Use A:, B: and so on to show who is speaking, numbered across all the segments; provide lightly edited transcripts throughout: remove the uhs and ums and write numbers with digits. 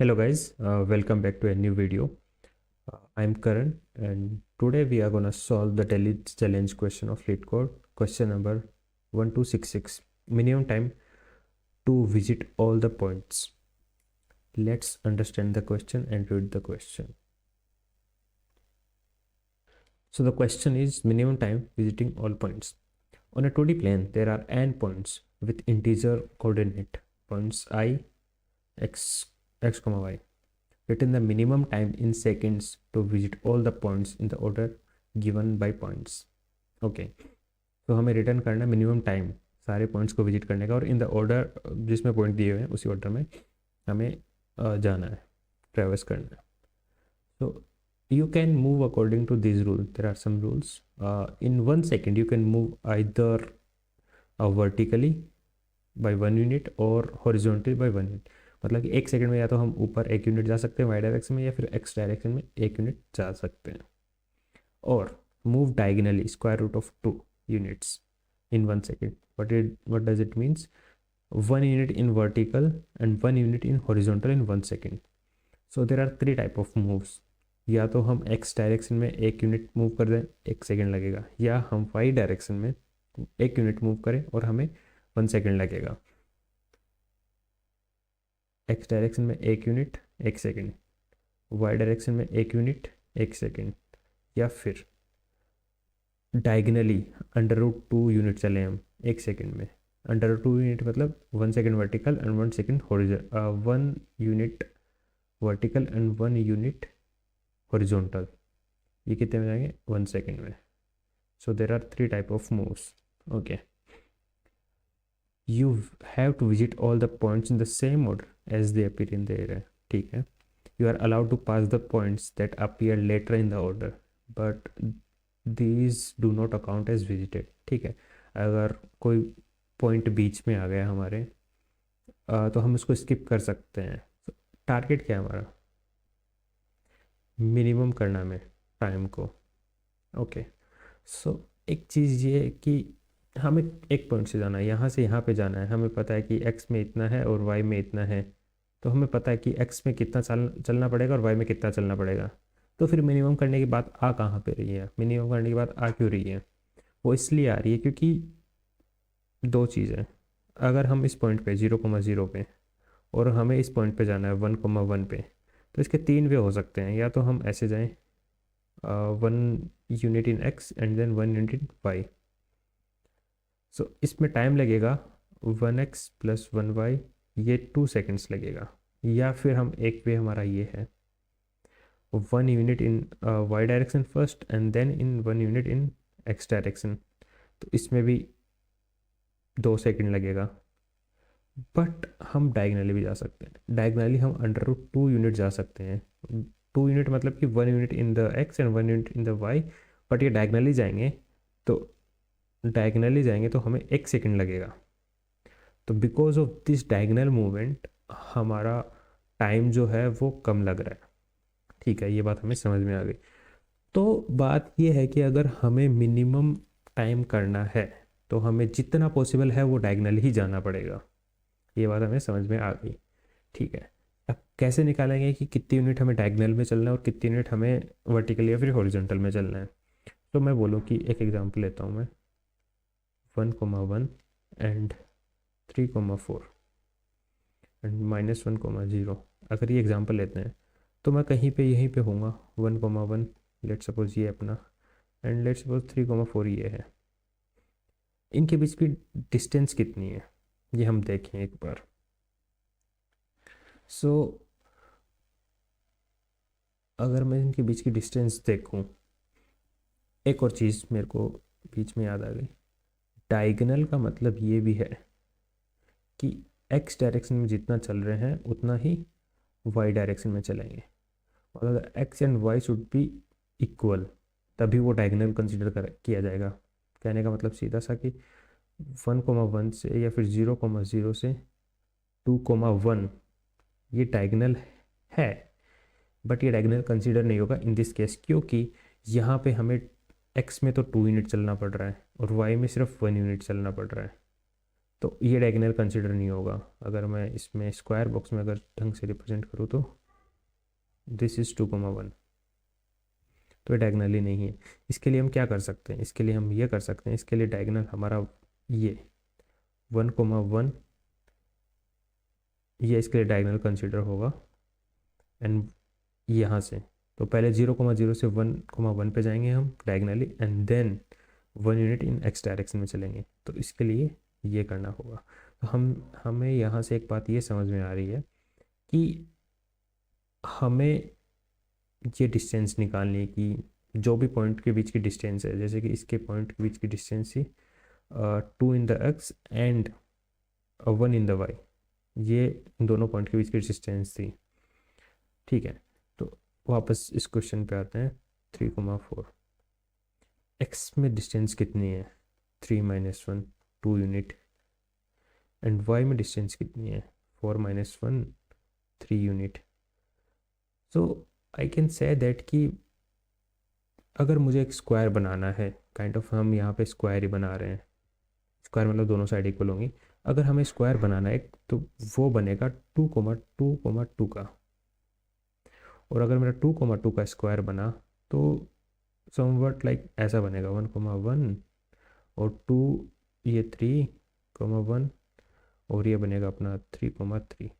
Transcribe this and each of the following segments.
A: Hello guys, welcome back to a new video. I'm Karan and today we are gonna solve the daily challenge question of LeetCode, question number 1266. Minimum time to visit all the points. Let's understand the question and read the question. So the question is minimum time visiting all points. On a 2D plane, there are n points with integer coordinate points I, x, y. Written the minimum time in seconds to visit all the points in the order given by points. Okay तो हमें return करना है minimum time सारे points को visit करने का और in the order जिसमें पॉइंट दिए हुए हैं उसी ऑर्डर में हमें जाना है, ट्रेवर्स करना है. सो you can move according to these rules. There are some rules. In 1 second you can move either vertically by 1 unit or horizontally by 1 unit. मतलब कि 1 सेकंड में या तो हम ऊपर 1 यूनिट जा सकते हैं वाई डायरेक्शन में या फिर एक्स डायरेक्शन में 1 यूनिट जा सकते हैं. और move diagonally square root of 2 units in 1 second. What does it means? 1 unit in vertical and 1 unit in horizontal in 1 second. So there are 3 type of moves. या तो हम एक्स डायरेक्शन में 1 unit move कर दें 1 second लगेगा, या हम Y direction में 1 यूनिट मूव करें और हमें 1 सेकेंड लगेगा. एक्स डायरेक्शन में 1 यूनिट 1 सेकेंड, वाई डायरेक्शन में 1 यूनिट 1 सेकेंड, या फिर डायगनली अंडर रूट 2 यूनिट चले हम 1 सेकेंड में. अंडर रूट 2 यूनिट मतलब 1 second vertical and 1 second horizontal, 1 unit vertical and 1 unit horizontal. ये कितने में जाएंगे 1 सेकेंड में. So there are 3 type of moves. Okay, you have to visit all the points in the same order as they appear in the array. ठीक है, you are allowed to pass the points that appear later in the order but these do not account as visited. ठीक है, अगर कोई point बीच में आ गया हमारे तो हम उसको स्किप कर सकते हैं. टारगेट क्या है हमारा? मिनिमम करना में टाइम को. ओके, सो एक चीज़ ये है कि हमें एक पॉइंट से जाना है, यहाँ से यहाँ पे जाना है. हमें पता है कि x में इतना है और y में इतना है, तो हमें पता है कि x में कितना चलना पड़ेगा और y में कितना चलना पड़ेगा. तो फिर मिनिमम करने की बात आ कहाँ पे रही है? मिनिमम करने की बात आ क्यों रही है? वो इसलिए आ रही है क्योंकि 2 चीज़ें. अगर हम इस पॉइंट पे 0,0 पे और हमें इस पॉइंट पे जाना है 1,1 पे, तो इसके 3 वे हो सकते हैं. या तो हम ऐसे जाएँ 1 unit in x and then 1 unit in y. So इसमें टाइम लगेगा 1x + 1y, ये 2 सेकेंड्स लगेगा. या फिर हम एक वे हमारा ये है 1 unit in y direction first and then in 1 unit in x direction, तो इसमें भी 2 सेकेंड लगेगा. बट हम डायगनली भी जा सकते हैं. डायगनली हम अंडर रूट 2 यूनिट जा सकते हैं. 2 यूनिट मतलब कि 1 unit in the x and 1 unit in the y. But ये डायगनली जाएंगे तो हमें 1 सेकेंड लगेगा. तो because of this diagonal movement हमारा टाइम जो है वो कम लग रहा है. ठीक है, ये बात हमें समझ में आ गई. तो बात ये है कि अगर हमें मिनिमम टाइम करना है तो हमें जितना पॉसिबल है वो डायगनल ही जाना पड़ेगा. ये बात हमें समझ में आ गई. ठीक है, अब कैसे निकालेंगे कि कितनी यूनिट हमें डायगनल में चलना है और कितनी यूनिट हमें वर्टिकल या फिर हॉरिजॉन्टल में चलना है? तो मैं बोलूँ कि एक एग्जांपल लेता हूँ मैं 1,1 एंड 3,4 एंड -1,0. अगर ये एग्जांपल लेते हैं तो मैं कहीं पे यहीं पे होऊंगा 1,1, लेट सपोज ये अपना, एंड लेट सपोज 3,4 ये है. इनके बीच की डिस्टेंस कितनी है ये हम देखें एक बार. सो अगर मैं इनके बीच की डिस्टेंस देखूं, एक और चीज़ मेरे को बीच में याद आ गई. डायगनल का मतलब ये भी है कि x डायरेक्शन में जितना चल रहे हैं उतना ही y डायरेक्शन में चलेंगे. मतलब x and y should be equal, तभी वो डायगनल कंसिडर किया जाएगा. कहने का मतलब सीधा सा कि 1,1 से या फिर 0,0 से 2,1 ये डायगनल है, बट ये डायगनल कंसिडर नहीं होगा इन दिस केस, क्योंकि यहाँ पे हमें x में तो 2 यूनिट चलना पड़ रहा है और y में सिर्फ 1 यूनिट चलना पड़ रहा है. तो ये डायगोनल कंसिडर नहीं होगा। अगर मैं इसमें स्क्वायर बॉक्स में अगर ढंग से रिप्रेजेंट करूँ तो दिस इज़ 2,1, तो ये डायगोनल ही नहीं है। इसके लिए हम क्या कर सकते हैं, इसके लिए हम ये कर सकते हैं, इसके लिए डायगोनल हमारा ये 1,1, ये इसके लिए डायगोनल कंसिडर होगा। एंड यहाँ से तो पहले 0,0 से 1,1 पे जाएंगे हम diagonally, and then 1 unit in x direction में चलेंगे। तो इसके लिए ये करना होगा। तो हमें यहाँ से एक बात ये समझ में आ रही है कि हमें ये डिस्टेंस निकालनी है कि जो भी पॉइंट के बीच की डिस्टेंस है, जैसे कि इसके पॉइंट के बीच की डिस्टेंस थी 2 in the x and 1 in the y, ये दोनों पॉइंट के बीच की डिस्टेंस थी। ठीक है, तो वापस इस क्वेश्चन पे आते हैं। 3,4 एक्स में डिस्टेंस कितनी है, 3 - 1 2 यूनिट, एंड वाई में डिस्टेंस कितनी है, 4 - 1 3 unit. So I can say that कि अगर मुझे एक स्क्वायर बनाना है, काइंड ऑफ हम यहाँ पे स्क्वायर ही बना रहे हैं, स्क्वायर मतलब दोनों साइड इक्वल होंगी। अगर हमें स्क्वायर बनाना है तो वो बनेगा 2,2,2 का, और अगर मेरा 2,2 का स्क्वायर बना तो समवट लाइक ऐसा बनेगा 1,1 और 2, ये 3,1 और ये बनेगा अपना 3,3।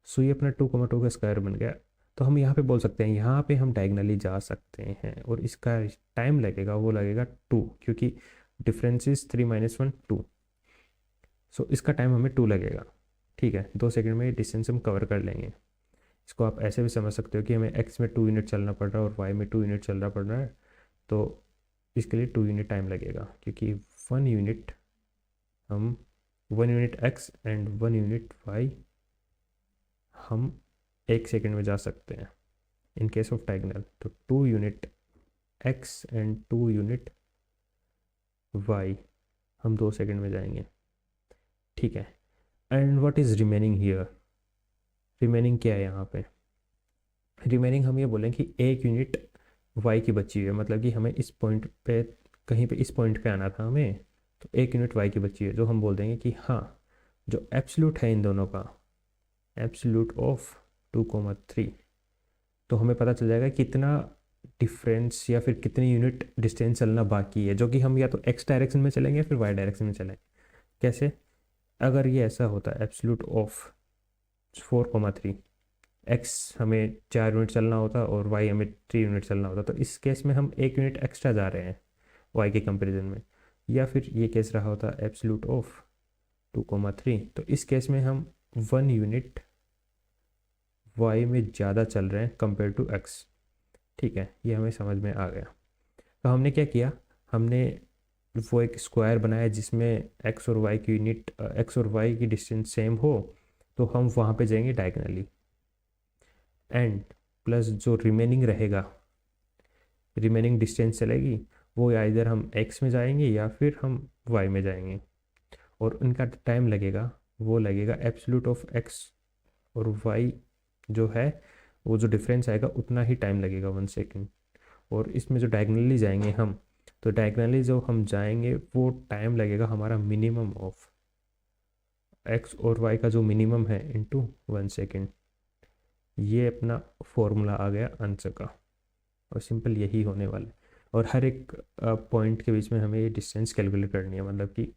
A: सो ये अपना 2,2 का स्क्वायर बन गया। तो हम यहाँ पे बोल सकते हैं, यहाँ पे हम डायगनली जा सकते हैं, और इसका टाइम लगेगा वो लगेगा 2, क्योंकि डिफरेंस इज 3 - 1 2। सो इसका टाइम हमें 2 लगेगा। ठीक है, 2 सेकंड में ये डिस्टेंस हम कवर कर लेंगे। इसको आप ऐसे भी समझ सकते हो कि हमें एक्स में 2 यूनिट चलना पड़ रहा है और वाई में 2 यूनिट चलना पड़ रहा है, तो इसके लिए 2 यूनिट टाइम लगेगा, क्योंकि 1 यूनिट हम 1 unit x and 1 unit y हम 1 सेकंड में जा सकते हैं इन केस ऑफ डायगोनल। तो 2 unit x and 2 unit y हम 2 सेकंड में जाएंगे। ठीक है, and what is remaining here, remaining क्या है यहाँ पे, रिमेनिंग हम ये बोलें कि 1 यूनिट वाई की बची हुई है, मतलब कि हमें इस पॉइंट पे कहीं पे इस पॉइंट पे आना था हमें, तो 1 यूनिट वाई की बची है, जो हम बोल देंगे कि हाँ जो एब्सोल्यूट है इन दोनों का, एब्सोल्यूट ऑफ 2,3, तो हमें पता चल जाएगा कितना डिफरेंस या फिर कितनी यूनिट डिस्टेंस चलना बाकी है, जो कि हम या तो एक्स डायरेक्शन में चलेंगे या फिर वाई डायरेक्शन में चलेंगे। कैसे, अगर ये ऐसा होता है एब्सोल्यूट ऑफ 4,3, एक्स हमें 4 यूनिट चलना होता और वाई हमें 3 यूनिट चलना होता, तो इस केस में हम 1 यूनिट एक्स्ट्रा जा रहे हैं वाई के कंपेरिजन में। या फिर ये केस रहा होता एब्सोल्यूट ऑफ 2,3, तो इस केस में हम 1 यूनिट वाई में ज़्यादा चल रहे हैं कंपेयर टू एक्स। ठीक है, ये हमें समझ में आ गया। तो हमने क्या किया, हमने वो एक स्क्वायर बनाया जिसमें एक्स और वाई की यूनिट, एक्स और वाई की डिस्टेंस सेम हो, तो हम वहाँ पे जाएंगे डायगनली, एंड प्लस जो रिमेनिंग रहेगा, रिमेनिंग डिस्टेंस चलेगी, वो या इधर हम एक्स में जाएंगे या फिर हम वाई में जाएंगे, और उनका टाइम लगेगा वो लगेगा एब्सोल्यूट ऑफ एक्स और वाई जो है, वो जो डिफरेंस आएगा उतना ही टाइम लगेगा 1 सेकेंड। और इसमें जो डायगनली जाएंगे हम, तो डायगनली जो हम जाएंगे वो टाइम लगेगा हमारा मिनिमम ऑफ एक्स और वाई का जो मिनिमम है इनटू 1 सेकेंड। ये अपना फॉर्मूला आ गया आंसर का, और सिंपल यही होने वाला है। और हर एक पॉइंट के बीच में हमें ये डिस्टेंस कैलकुलेट करनी है, मतलब कि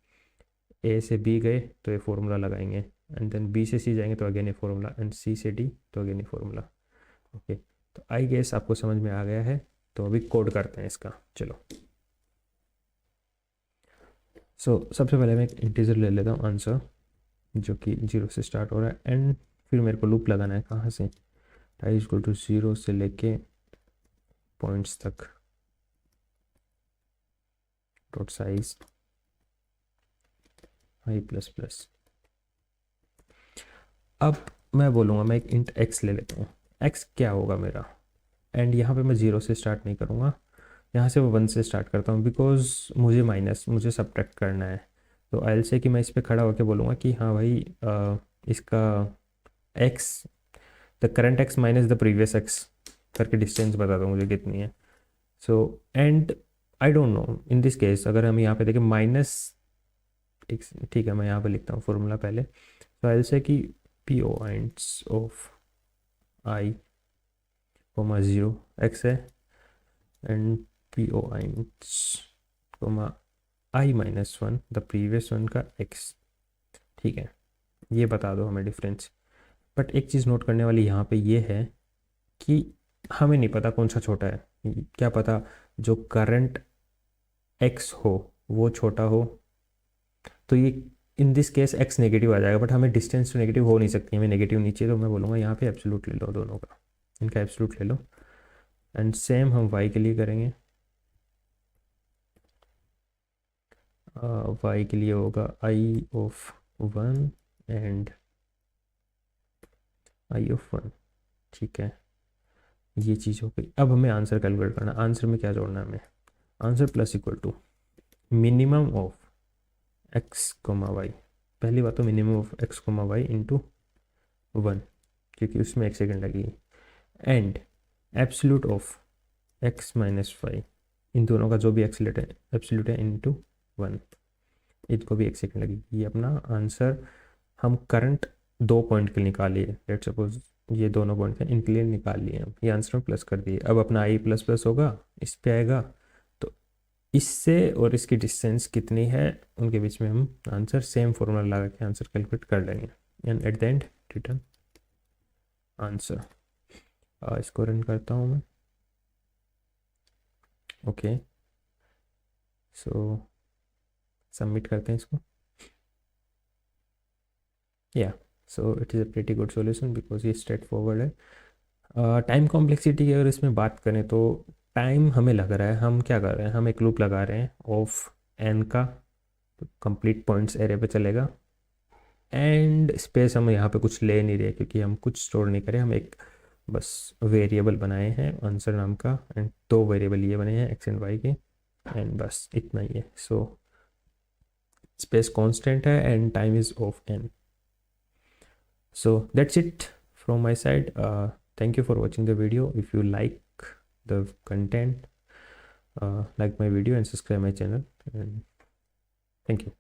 A: ए से बी गए तो ये फॉर्मूला लगाएंगे, एंड देन बी से सी जाएंगे तो अगेन ये फॉर्मूला, एंड सी से डी तो अगेन ये फॉर्मूला। ओके, तो आई गेस आपको समझ में आ गया है। तो अभी कोड करते हैं इसका, चलो। सबसे पहले मैं एक इंटीजर ले लेता हूँ आंसर, जो कि 0 से स्टार्ट हो रहा है, एंड फिर मेरे को लूप लगाना है कहाँ से, i इक्वल टू 0 से लेके पॉइंट्स तक, dot size i plus plus. अब मैं बोलूँगा, मैं एक इंट x ले लेता हूँ, x क्या होगा मेरा, एंड यहाँ पे मैं 0 से स्टार्ट नहीं करूँगा, यहाँ से वो 1 से स्टार्ट करता हूँ, बिकॉज मुझे सब्ट्रैक्ट करना है। तो आई से कि मैं इस पर खड़ा होकर बोलूँगा कि हाँ भाई इसका x, the current x minus the previous x करके डिस्टेंस बता दो मुझे कितनी है। So and I don't know in this case, अगर हम यहाँ पे देखें ठीक ठीक है, मैं यहाँ पे लिखता हूँ फॉर्मूला पहले। तो आई से कि P O points of I comma 0 X है, and P O points comma I -1 the previous one का एक्स। ठीक है, ये बता दो हमें डिफरेंस। बट एक चीज़ नोट करने वाली यहाँ पे ये है कि हमें नहीं पता कौन सा छोटा है। क्या पता जो करंट एक्स हो वो छोटा हो, तो ये in this case X negative आ जाएगा, बट हमें डिस्टेंस तो नेगेटिव हो नहीं सकती, हमें नेगेटिव नीचे, तो मैं बोलूँगा यहाँ पे एब्सोल्यूट ले लो दोनों का, इनका एब्सोल्यूट ले लो। एंड सेम हम वाई के लिए करेंगे। वाई के लिए होगा आई ऑफ 1 एंड आई ऑफ 1। ठीक है, ये चीज़ हो गई। अब हमें आंसर कैलकुलेट करना। आंसर में क्या जोड़ना है हमें? Answer plus equal to minimum of x comma y. पहली बात तो minimum of x comma y into 1, क्योंकि उसमें 1 सेकेंड लगेगी, एंड एब्सोल्यूट ऑफ एक्स -5। इन दोनों का जो भी एब्सोल्यूट है इंटू 1, इनको भी 1 सेकेंड लगेगी। ये अपना आंसर हम करंट 2 पॉइंट के लिए निकाल लिए। लेट सपोज ये दोनों पॉइंट हैं, इनके लिए निकाल लिए हम, ये आंसर में प्लस कर दिए। अब अपना आई प्लस प्लस होगा, इस पे आएगा, तो इससे और इसकी डिस्टेंस कितनी है उनके बीच में हम आंसर सेम फॉर्मूला लगा के आंसर कैलकुलेट कर लेंगे, and at the end return answer. इसको रन करता हूँ मैं। ओके, सो सबमिट करते हैं इसको। या so it is a pretty good solution because ये स्ट्रेट फॉरवर्ड है। टाइम कॉम्प्लेक्सिटी की अगर इसमें बात करें तो टाइम हमें लग रहा है, हम क्या कर रहे हैं, हम एक लूप लगा रहे हैं ऑफ एन का, तो कंप्लीट पॉइंट्स एरे पे चलेगा, एंड स्पेस हम यहाँ पे कुछ ले नहीं रहे क्योंकि हम कुछ स्टोर नहीं करें, हम एक बस वेरिएबल बनाए हैं आंसर नाम का, एंड 2 वेरिएबल ये बने हैं एक्स एंड वाई के, एंड बस इतना ही है। सो स्पेस कांस्टेंट है and time is of n. So that's it from my side. Thank you for watching the video. If you like the content, like my video and subscribe my channel, and thank you.